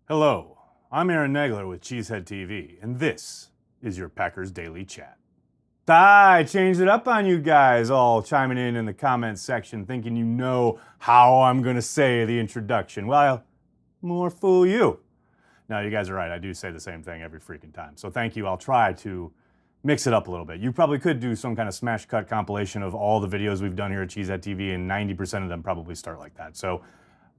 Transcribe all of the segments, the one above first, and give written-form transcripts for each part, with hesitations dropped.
Hello, I'm Aaron Nagler with Cheesehead TV, and this is your Packers Daily Chat. I changed it up on you guys, all chiming in the comments section, thinking you know how I'm going to say the introduction. Well, more fool you. No, you guys are right. I do say the same thing every freaking time. So thank you. I'll try to mix it up a little bit. You probably could do some kind of smash cut compilation of all the videos we've done here at Cheesehead TV, and 90% of them probably start like that. So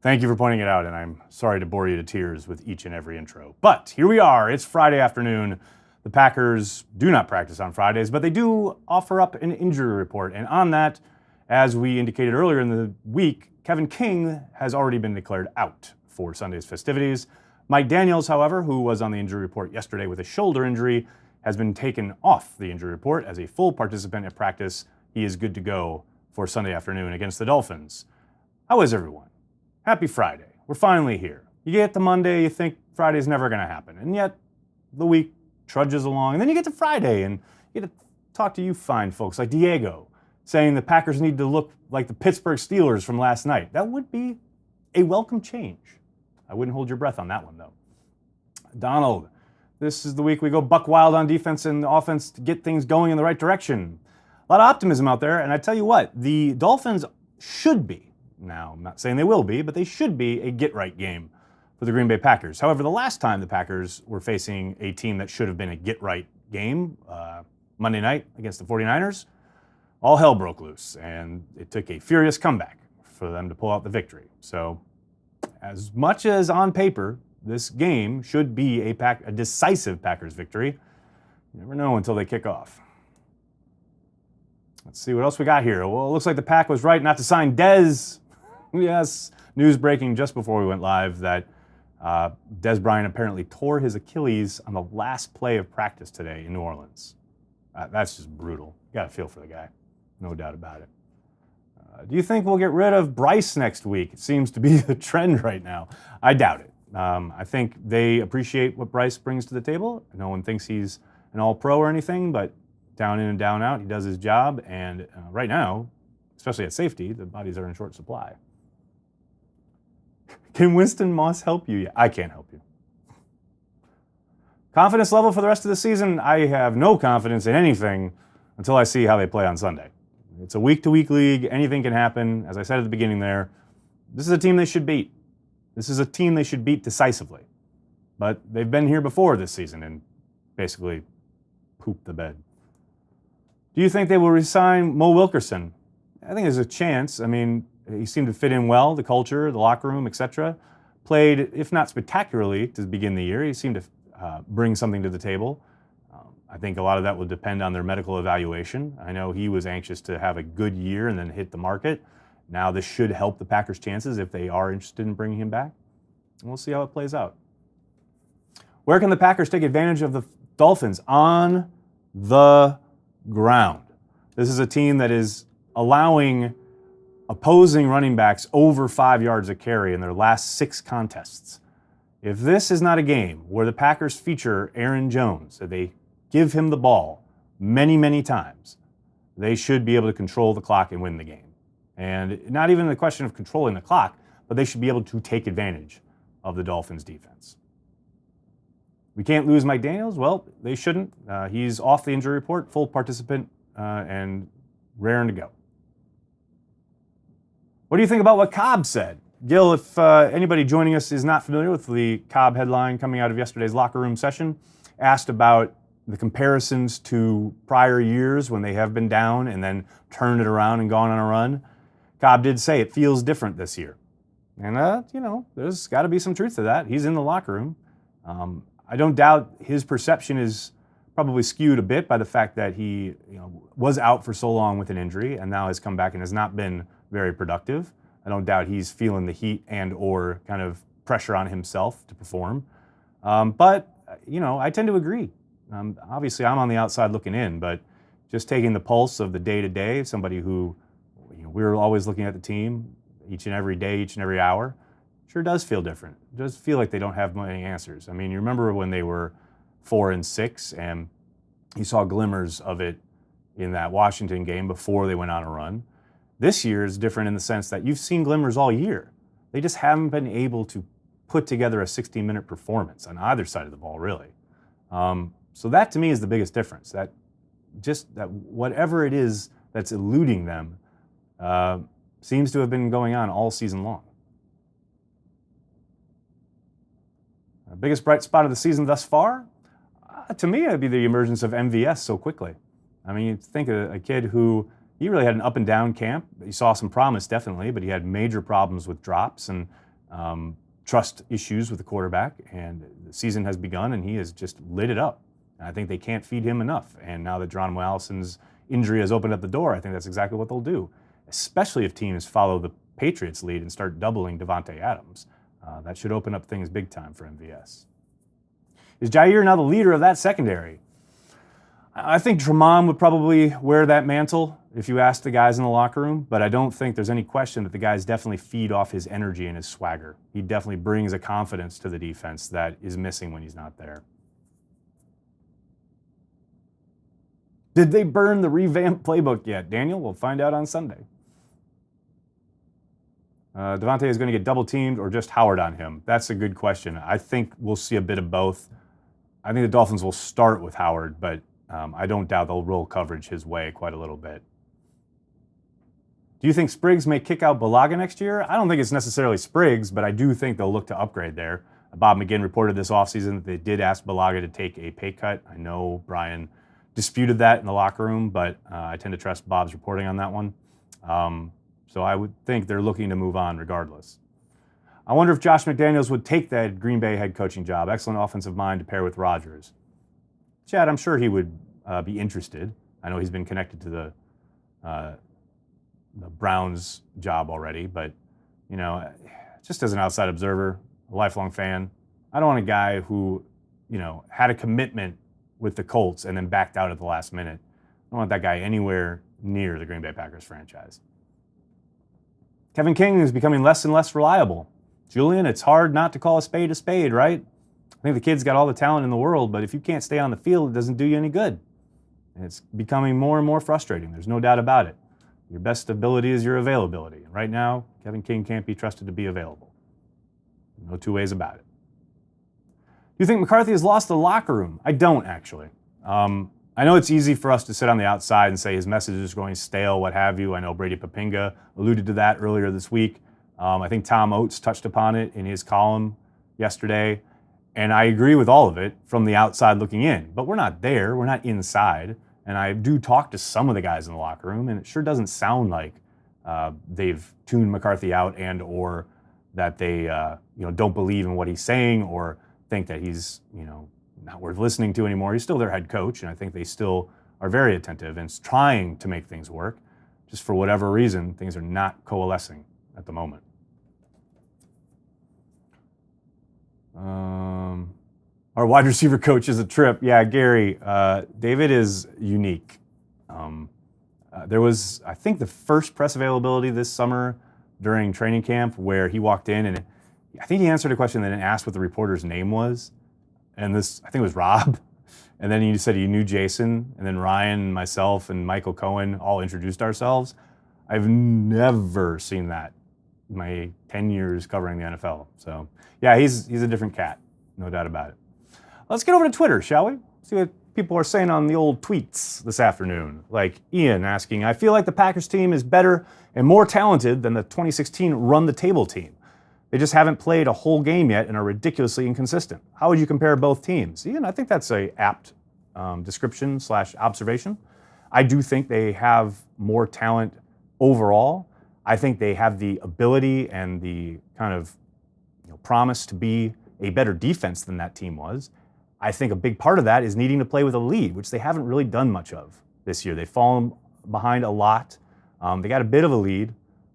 thank you for pointing it out, and I'm sorry to bore you to tears with each and every intro. But here we are. It's Friday afternoon. The Packers do not practice on Fridays, but they do offer up an injury report. And on that, as we indicated earlier in the week, Kevin King has already been declared out for Sunday's festivities. Mike Daniels, however, who was on the injury report yesterday with a shoulder injury, has been taken off the injury report as a full participant at practice. He is good to go for Sunday afternoon against the Dolphins. How is everyone? Happy Friday. We're finally here. You get to Monday, you think Friday's never going to happen. And yet, the week trudges along. And then you get to Friday, and you get to talk to you fine folks like Diego, saying the Packers need to look like the Pittsburgh Steelers from last night. That would be a welcome change. I wouldn't hold your breath on that one, though. Donald, this is the week we go buck wild on defense and offense to get things going in the right direction. A lot of optimism out there, and I tell you what, the Dolphins should be, now, I'm not saying they will be, but they should be a get-right game for the Green Bay Packers. However, the last time the Packers were facing a team that should have been a get-right game, Monday night against the 49ers, all hell broke loose, and it took a furious comeback for them to pull out the victory. So, as much as on paper, this game should be a decisive Packers victory, you never know until they kick off. Let's see what else we got here. Well, it looks like the Pack was right not to sign Dez. Yes, news breaking just before we went live that Dez Bryant apparently tore his Achilles on the last play of practice today in New Orleans. That's just brutal. You got to feel for the guy, no doubt about it. Do you think we'll get rid of Bryce next week? It seems to be the trend right now. I doubt it. I think they appreciate what Bryce brings to the table. No one thinks he's an all-pro or anything, but down in and down out, he does his job. And right now, especially at safety, the bodies are in short supply. Can Winston Moss help you? Yeah, I can't help you. Confidence level for the rest of the season? I have no confidence in anything until I see how they play on Sunday. It's a week-to-week league. Anything can happen. As I said at the beginning there, this is a team they should beat. This is a team they should beat decisively. But they've been here before this season and basically pooped the bed. Do you think they will resign Mo Wilkerson? I think there's a chance. I mean, he seemed to fit in well, the culture, the locker room, etc. Played, if not spectacularly, to begin the year. He seemed to bring something to the table. I think a lot of that will depend on their medical evaluation. I know he was anxious to have a good year and then hit the market. Now this should help the Packers' chances if they are interested in bringing him back. And we'll see how it plays out. Where can the Packers take advantage of the Dolphins? On the ground. This is a team that is allowing opposing running backs over 5 yards a carry in their last 6 contests. If this is not a game where the Packers feature Aaron Jones, that they give him the ball many, many times, they should be able to control the clock and win the game. And not even the question of controlling the clock, but they should be able to take advantage of the Dolphins' defense. We can't lose Mike Daniels? Well, they shouldn't. He's off the injury report, full participant, and raring to go. What do you think about what Cobb said? Gil, if anybody joining us is not familiar with the Cobb headline coming out of yesterday's locker room session, asked about the comparisons to prior years when they have been down and then turned it around and gone on a run. Cobb did say it feels different this year. And, there's got to be some truth to that. He's in the locker room. I don't doubt his perception is probably skewed a bit by the fact that he was out for so long with an injury and now has come back and has not been very productive. I don't doubt he's feeling the heat and or kind of pressure on himself to perform. But I tend to agree. Obviously, I'm on the outside looking in, but just taking the pulse of the day-to-day, somebody who we're always looking at the team each and every day, each and every hour, sure does feel different. It does feel like they don't have many answers. I mean, you remember when they were 4-6 and you saw glimmers of it in that Washington game before they went on a run. This year is different in the sense that you've seen glimmers all year. They just haven't been able to put together a 60-minute performance on either side of the ball, really. So that to me is the biggest difference. That whatever it is that's eluding them seems to have been going on all season long. The biggest bright spot of the season thus far? To me, it'd be the emergence of MVS so quickly. I mean, you think of a kid who, he really had an up and down camp. He saw some promise, definitely, but he had major problems with drops and trust issues with the quarterback. And the season has begun, and he has just lit it up. And I think they can't feed him enough. And now that Geronimo Allison's injury has opened up the door, I think that's exactly what they'll do, especially if teams follow the Patriots' lead and start doubling Davante Adams. That should open up things big time for MVS. Is Jair now the leader of that secondary? I think Tramon would probably wear that mantle if you ask the guys in the locker room, but I don't think there's any question that the guys definitely feed off his energy and his swagger. He definitely brings a confidence to the defense that is missing when he's not there. Did they burn the revamped playbook yet? Daniel, we'll find out on Sunday. Davante is going to get double teamed or just Howard on him? That's a good question. I think we'll see a bit of both. I think the Dolphins will start with Howard, but I don't doubt they'll roll coverage his way quite a little bit. Do you think Spriggs may kick out Bulaga next year? I don't think it's necessarily Spriggs, but I do think they'll look to upgrade there. Bob McGinn reported this offseason that they did ask Bulaga to take a pay cut. I know Brian disputed that in the locker room, but I tend to trust Bob's reporting on that one. So I would think they're looking to move on regardless. I wonder if Josh McDaniels would take that Green Bay head coaching job. Excellent offensive mind to pair with Rodgers. Chad, I'm sure he would be interested. I know he's been connected to the Browns job already, but, you know, just as an outside observer, a lifelong fan, I don't want a guy who, you know, had a commitment with the Colts and then backed out at the last minute. I don't want that guy anywhere near the Green Bay Packers franchise. Kevin King is becoming less and less reliable. Julian, it's hard not to call a spade, right? I think the kid's got all the talent in the world, but if you can't stay on the field, it doesn't do you any good. And it's becoming more and more frustrating. There's no doubt about it. Your best ability is your availability. And right now, Kevin King can't be trusted to be available. No two ways about it. Do you think McCarthy has lost the locker room? I don't, actually. I know it's easy for us to sit on the outside and say his message is going stale, what have you. I know Brady Papinga alluded to that earlier this week. I think Tom Oates touched upon it in his column yesterday. And I agree with all of it from the outside looking in. But we're not there. We're not inside. And I do talk to some of the guys in the locker room, and it sure doesn't sound like they've tuned McCarthy out and or that they don't believe in what he's saying or think that he's not worth listening to anymore. He's still their head coach, and I think they still are very attentive and trying to make things work. Just for whatever reason, things are not coalescing at the moment. Our wide receiver coach is a trip. Yeah, Gary, David is unique. There was, I think, the first press availability this summer during training camp where he walked in and I think he answered a question and then asked what the reporter's name was. And this, I think it was Rob. And then he said he knew Jason. And then Ryan, myself, and Michael Cohen all introduced ourselves. I've never seen that in my 10 years covering the NFL. So, yeah, he's a different cat, no doubt about it. Let's get over to Twitter, shall we? See what people are saying on the old tweets this afternoon. Like Ian asking, I feel like the Packers team is better and more talented than the 2016 run-the-table team. They just haven't played a whole game yet and are ridiculously inconsistent. How would you compare both teams? Ian, I think that's a apt description / observation. I do think they have more talent overall. I think they have the ability and the kind of promise to be a better defense than that team was. I think a big part of that is needing to play with a lead, which they haven't really done much of this year. They've fallen behind a lot. They got a bit of a lead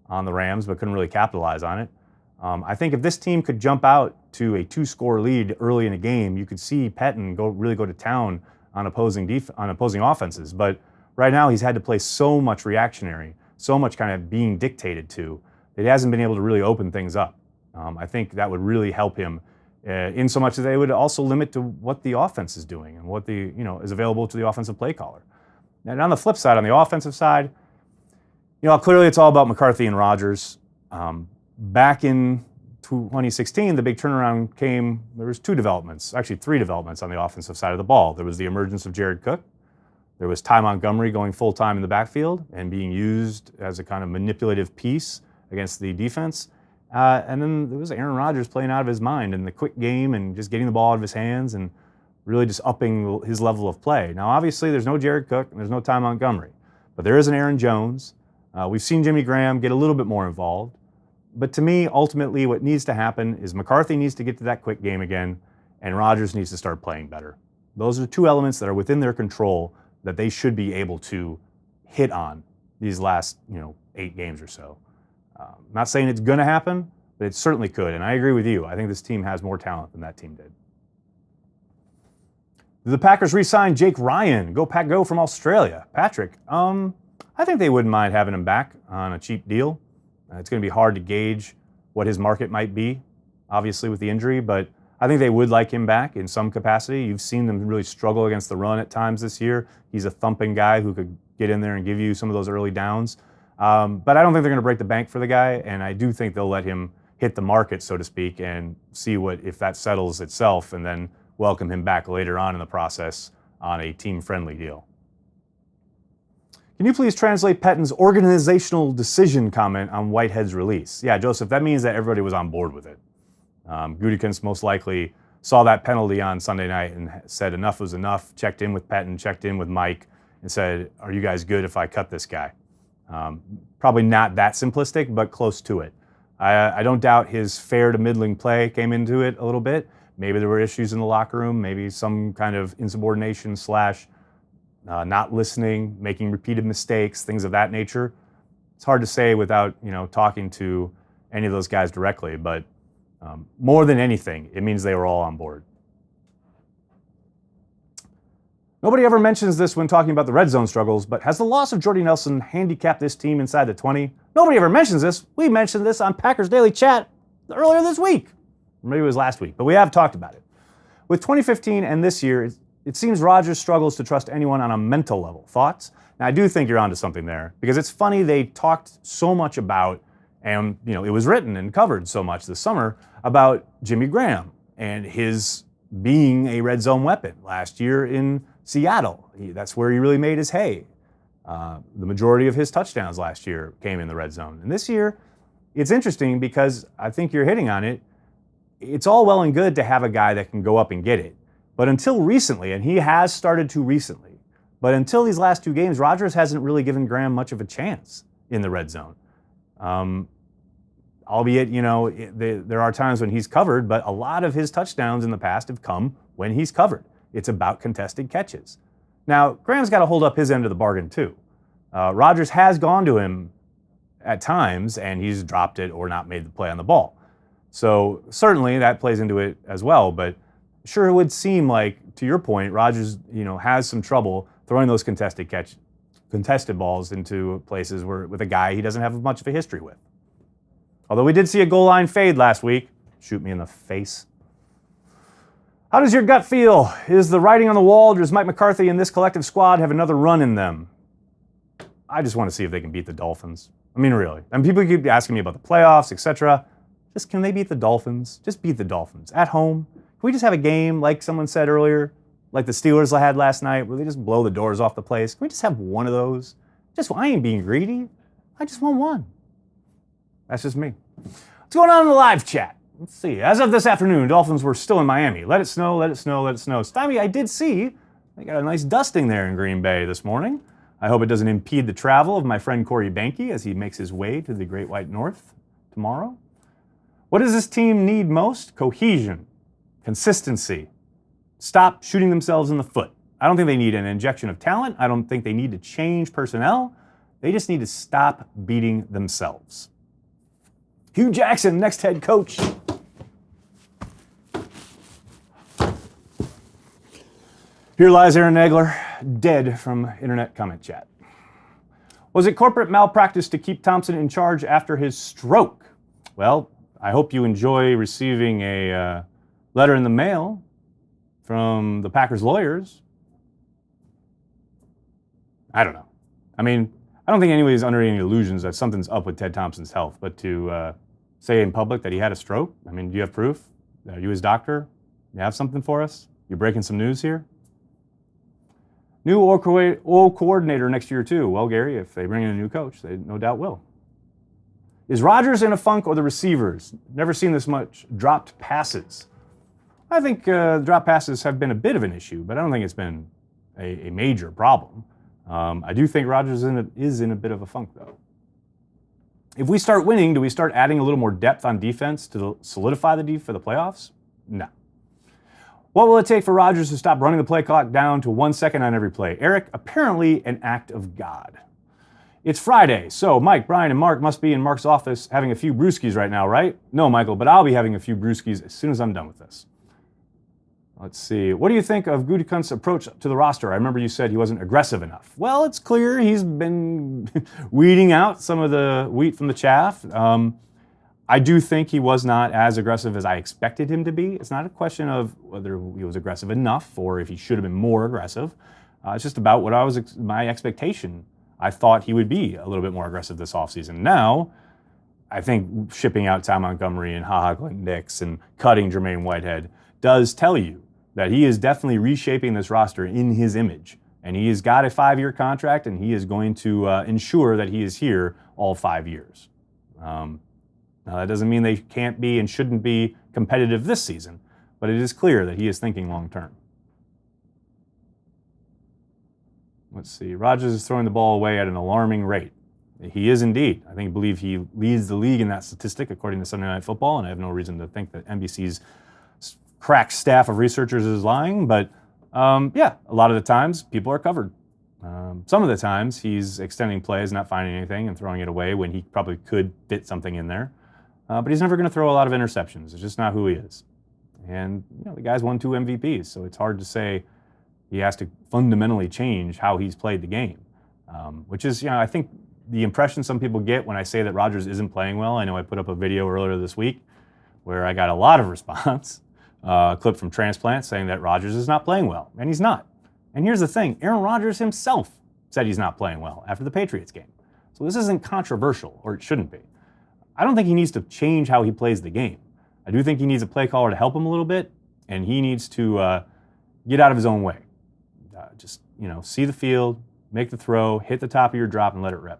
on the Rams, but couldn't really capitalize on it. I think if this team could jump out to a 2-score lead early in a game, you could see Pettin really go to town on opposing offenses. But right now he's had to play so much reactionary, so much kind of being dictated to, that he hasn't been able to really open things up. I think that would really help him in so much that they would also limit to what the offense is doing and what is available to the offensive play caller. And on the flip side, on the offensive side, clearly it's all about McCarthy and Rodgers. Back in 2016, the big turnaround came, there was three developments on the offensive side of the ball. There was the emergence of Jared Cook. There was Ty Montgomery going full-time in the backfield and being used as a kind of manipulative piece against the defense. And then there was Aaron Rodgers playing out of his mind in the quick game and just getting the ball out of his hands and really just upping his level of play. Now, obviously, there's no Jared Cook and there's no Ty Montgomery, but there is an Aaron Jones. We've seen Jimmy Graham get a little bit more involved. But to me, ultimately, what needs to happen is McCarthy needs to get to that quick game again, and Rodgers needs to start playing better. Those are two elements that are within their control that they should be able to hit on these last 8 games or so. Not saying it's going to happen, but it certainly could. And I agree with you. I think this team has more talent than that team did. The Packers re-signed Jake Ryan. Go Pack Go from Australia. Patrick, I think they wouldn't mind having him back on a cheap deal. It's going to be hard to gauge what his market might be, obviously, with the injury, but I think they would like him back in some capacity. You've seen them really struggle against the run at times this year. He's a thumping guy who could get in there and give you some of those early downs. But I don't think they're going to break the bank for the guy, and I do think they'll let him hit the market, so to speak, and see if that settles itself, and then welcome him back later on in the process on a team-friendly deal. Can you please translate Pettine's organizational decision comment on Whitehead's release? Yeah, Joseph, that means that everybody was on board with it. Gutekunst most likely saw that penalty on Sunday night and said enough was enough, checked in with Pettine, checked in with Mike, and said, are you guys good if I cut this guy? Probably not that simplistic, but close to it. I don't doubt his fair to middling play came into it a little bit. Maybe there were issues in the locker room, maybe some kind of insubordination / not listening, making repeated mistakes, things of that nature. It's hard to say without talking to any of those guys directly, but more than anything, it means they were all on board. Nobody ever mentions this when talking about the red zone struggles, but has the loss of Jordy Nelson handicapped this team inside the 20? Nobody ever mentions this. We mentioned this on Packers Daily Chat earlier this week. Or maybe it was last week, but we have talked about it. With 2015 and this year, it seems Rodgers struggles to trust anyone on a mental level. Thoughts? Now, I do think you're onto something there, because it's funny they talked so much about, and it was written and covered so much this summer, about Jimmy Graham and his being a red zone weapon last year in Seattle. That's where he really made his hay. The majority of his touchdowns last year came in the red zone. And this year, it's interesting because I think you're hitting on it. It's all well and good to have a guy that can go up and get it. But until recently, and he has started to recently, but until these last 2 games, Rodgers hasn't really given Graham much of a chance in the red zone. Albeit, there are times when he's covered, but a lot of his touchdowns in the past have come when he's covered. It's about contested catches. Now, Graham's got to hold up his end of the bargain too. Rodgers has gone to him at times, and he's dropped it or not made the play on the ball. So certainly that plays into it as well, but sure it would seem like, to your point, Rodgers, has some trouble throwing those contested balls into places with a guy he doesn't have much of a history with. Although we did see a goal line fade last week. Shoot me in the face. How does your gut feel? Is the writing on the wall, or does Mike McCarthy and this collective squad have another run in them? I just want to see if they can beat the Dolphins. I mean, really. And people keep asking me about the playoffs, etc. Just can they beat the Dolphins? Just beat the Dolphins at home. Can we just have a game, like someone said earlier, like the Steelers had last night, where they just blow the doors off the place? Can we just have one of those? I ain't being greedy. I just want one. That's just me. What's going on in the live chat? Let's see. As of this afternoon, Dolphins were still in Miami. Let it snow, let it snow, let it snow. Stymie, I did see they got a nice dusting there in Green Bay this morning. I hope it doesn't impede the travel of my friend Corey Banke as he makes his way to the Great White North tomorrow. What does this team need most? Cohesion, consistency. Stop shooting themselves in the foot. I don't think they need an injection of talent. I don't think they need to change personnel. They just need to stop beating themselves. Hugh Jackson, next head coach. Here lies Aaron Nagler, dead from internet comment chat. Was it corporate malpractice to keep Thompson in charge after his stroke? Well, I hope you enjoy receiving a letter in the mail from the Packers lawyers. I don't know. I mean, I don't think anybody's under any illusions that something's up with Ted Thompson's health, but to say in public that he had a stroke? I mean, do you have proof? Are you his doctor? You have something for us? You're breaking some news here? New O coordinator next year too. Well, Gary, if they bring in a new coach, they no doubt will. Is Rodgers in a funk or the receivers? Never seen this much dropped passes. I think drop passes have been a bit of an issue, but I don't think it's been a major problem. I do think Rodgers is in a bit of a funk, though. If we start winning, do we start adding a little more depth on defense to solidify the D for the playoffs? No. What will it take for Rodgers to stop running the play clock down to 1 second on every play? Eric, apparently an act of God. It's Friday, so Mike, Brian, and Mark must be in Mark's office having a few brewskis right now, right? No, Michael, but I'll be having a few brewskis as soon as I'm done with this. Let's see. What do you think of Gutekunst's approach to the roster? I remember you said he wasn't aggressive enough. Well, it's clear he's been weeding out some of the wheat from the chaff. I do think he was not as aggressive as I expected him to be. It's not a question of whether he was aggressive enough or if he should have been more aggressive. It's just about what my expectation. I thought he would be a little bit more aggressive this offseason. Now, I think shipping out Ty Montgomery and HaHa Clinton-Dix and cutting Jermaine Whitehead does tell you that he is definitely reshaping this roster in his image. And he has got a 5-year contract, and he is going to ensure that he is here all 5 years. Now, that doesn't mean they can't be and shouldn't be competitive this season, but it is clear that he is thinking long term. Let's see. Rodgers is throwing the ball away at an alarming rate. He is indeed. I believe he leads the league in that statistic, according to Sunday Night Football, and I have no reason to think that NBC's crack staff of researchers is lying, but yeah, a lot of the times people are covered. Some of the times he's extending plays, not finding anything, and throwing it away when he probably could fit something in there. But he's never going to throw a lot of interceptions. It's just not who he is. And the guy's won 2 MVPs, so it's hard to say he has to fundamentally change how he's played the game, which is, I think the impression some people get when I say that Rodgers isn't playing well. I know I put up a video earlier this week where I got a lot of response, a clip from Transplant saying that Rodgers is not playing well, and he's not. And here's the thing, Aaron Rodgers himself said he's not playing well after the Patriots game. So this isn't controversial, or it shouldn't be. I don't think he needs to change how he plays the game. I do think he needs a play caller to help him a little bit, and he needs to get out of his own way. Just, see the field, make the throw, hit the top of your drop, and let it rip.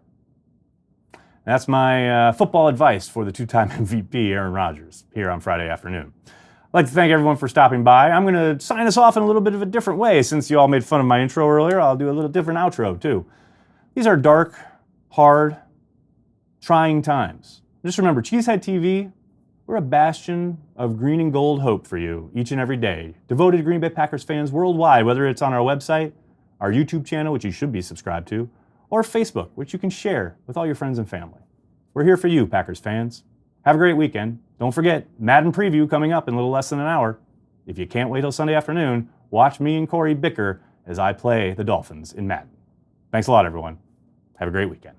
That's my football advice for the 2-time MVP, Aaron Rodgers, here on Friday afternoon. I'd like to thank everyone for stopping by. I'm going to sign us off in a little bit of a different way. Since you all made fun of my intro earlier, I'll do a little different outro, too. These are dark, hard, trying times. Just remember, Cheesehead TV, we're a bastion of green and gold hope for you each and every day. Devoted Green Bay Packers fans worldwide, whether it's on our website, our YouTube channel, which you should be subscribed to, or Facebook, which you can share with all your friends and family. We're here for you, Packers fans. Have a great weekend. Don't forget, Madden preview coming up in a little less than an hour. If you can't wait till Sunday afternoon, watch me and Corey bicker as I play the Dolphins in Madden. Thanks a lot, everyone. Have a great weekend.